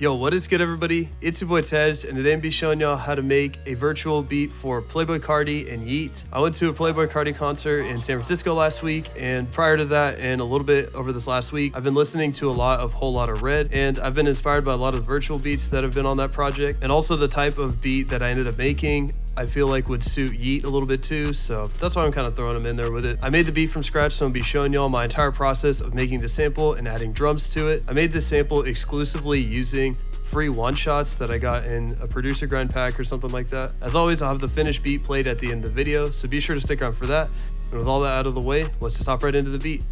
Yo, what is good everybody? It's your boy Tej, and today I'm gonna be showing y'all how to make a virtual beat for PLAYBOI CARTI and Yeat. I went to a PLAYBOI CARTI concert in San Francisco last week, and prior to that and a little bit over this last week, I've been listening to a lot of Whole Lotta Red, and I've been inspired by a lot of virtual beats that have been on that project, and also the type of beat that I ended up making I feel like would suit Yeat a little bit too, so that's why I'm kind of throwing him in there with it. I made the beat from scratch, so I'm gonna be showing y'all my entire process of making the sample and adding drums to it. I made this sample exclusively using free one-shots that I got in a producer grind pack or something like that. As always, I'll have the finished beat played at the end of the video, so be sure to stick around for that. And with all that out of the way, let's just hop right into the beat.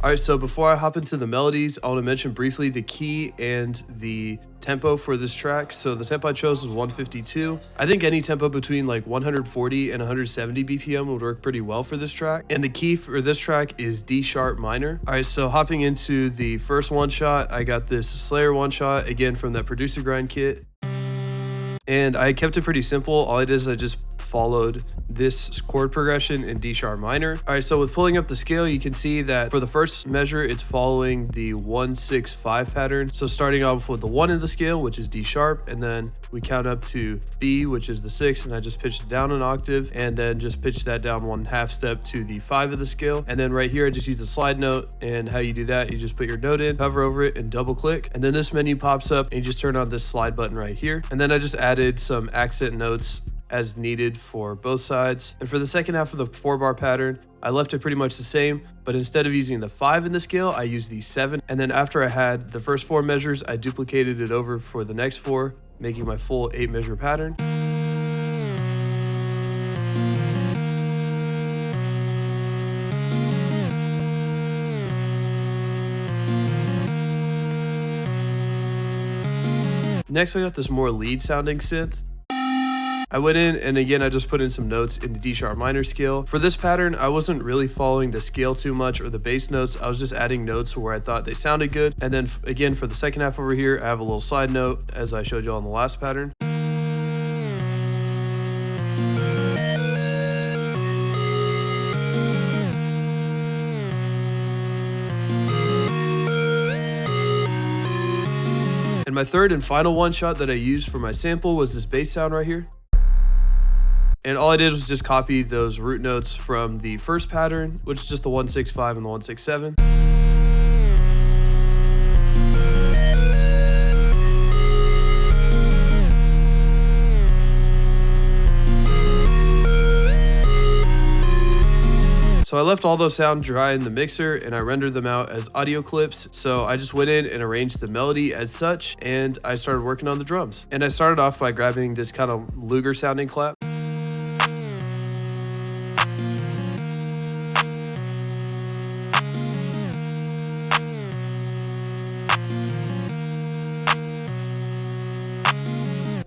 Alright, so before I hop into the melodies, I want to mention briefly the key and the tempo for this track. So the tempo I chose was 152. I think any tempo between like 140 and 170 BPM would work pretty well for this track. And the key for this track is D sharp minor. Alright, so hopping into the first one shot, I got this Slayer one shot, again from that producer grind kit. And I kept it pretty simple. All I did is I just followed this chord progression in D sharp minor. All right, so with pulling up the scale, you can see that for the first measure, it's following the 1-6-5 pattern. So starting off with the 1 in the scale, which is D sharp, and then we count up to B, which is the 6, and I just pitched it down an octave, and then just pitched that down 1/2 step to the 5 of the scale. And then right here, I just use a slide note, and how you do that, you just put your note in, hover over it, and double click, and then this menu pops up, and you just turn on this slide button right here. And then I just added some accent notes as needed for both sides. And for the second half of the 4-bar pattern, I left it pretty much the same, but instead of using the 5 in the scale, I used the 7. And then after I had the first 4 measures, I duplicated it over for the next 4, making my full 8 measure pattern. Next, I got this more lead sounding synth. I went in and again, I just put in some notes in the D sharp minor scale. For this pattern, I wasn't really following the scale too much or the bass notes. I was just adding notes where I thought they sounded good. And then again, for the second half over here, I have a little side note as I showed y'all in the last pattern. And my third and final one shot that I used for my sample was this bass sound right here. And all I did was just copy those root notes from the first pattern, which is just the 1-6-5 and the 1-6-7. So I left all those sounds dry in the mixer and I rendered them out as audio clips. So I just went in and arranged the melody as such, and I started working on the drums. And I started off by grabbing this kind of Luger sounding clap.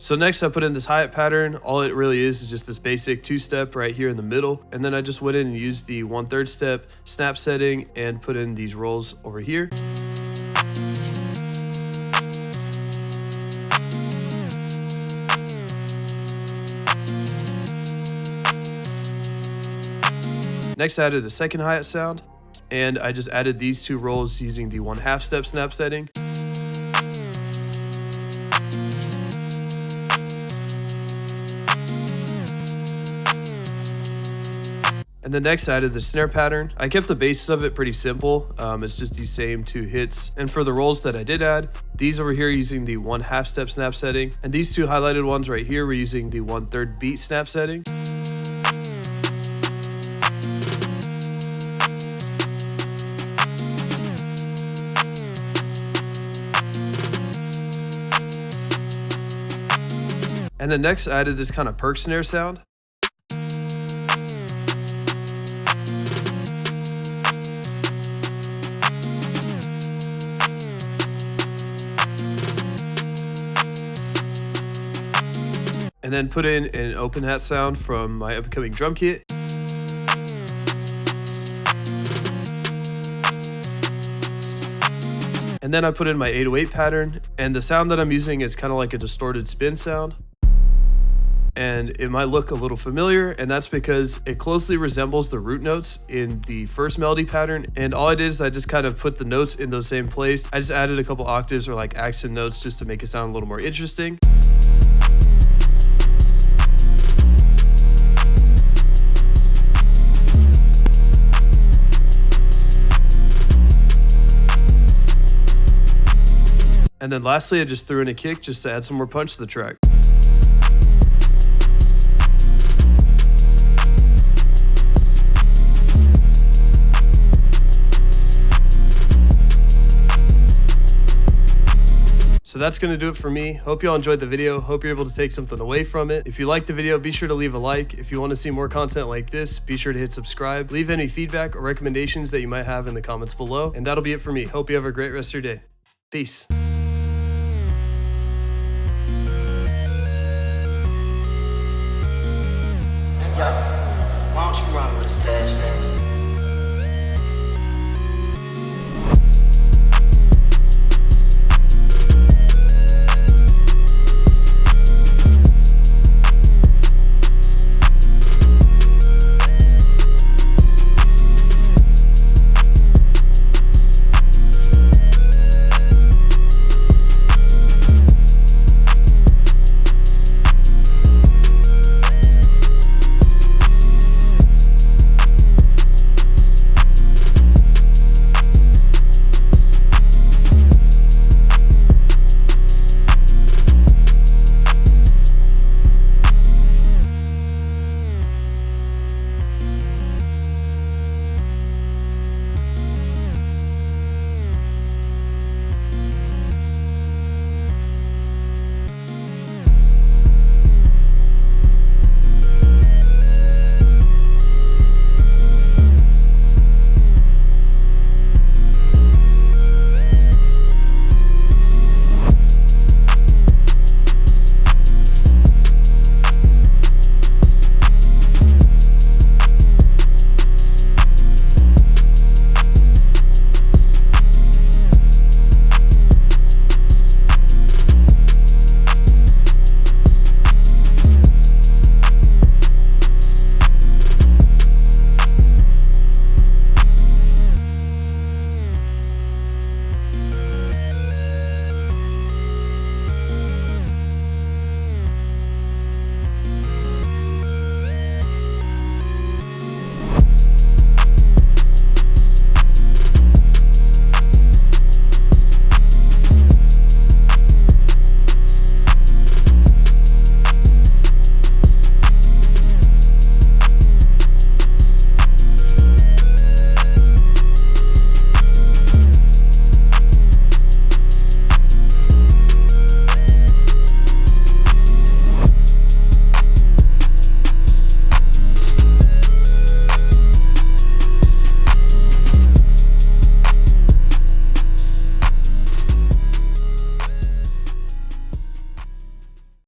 So next I put in this hi-hat pattern. All it really is just this basic 2-step right here in the middle. And then I just went in and used the 1/3 step snap setting and put in these rolls over here. Next I added a second hi-hat sound, and I just added these 2 rolls using the 1/2 step snap setting. And then next I added the snare pattern. I kept the basis of it pretty simple. It's just these same 2 hits. And for the rolls that I did add, these over here using the 1/2 step snap setting. And these 2 highlighted ones right here were using the 1/3 beat snap setting. And then next I added this kind of perk snare sound. And then put in an open hat sound from my upcoming drum kit. And then I put in my 808 pattern, and the sound that I'm using is kind of like a distorted spin sound. and it might look a little familiar, and that's because it closely resembles the root notes in the first melody pattern. And all I did is I just kind of put the notes in those same place. I just added a couple octaves or like accent notes just to make it sound a little more interesting. And then lastly, I just threw in a kick just to add some more punch to the track. So that's going to do it for me. Hope y'all enjoyed the video. Hope you're able to take something away from it. If you liked the video, be sure to leave a like. If you want to see more content like this, be sure to hit subscribe. Leave any feedback or recommendations that you might have in the comments below. And that'll be it for me. Hope you have a great rest of your day. Peace.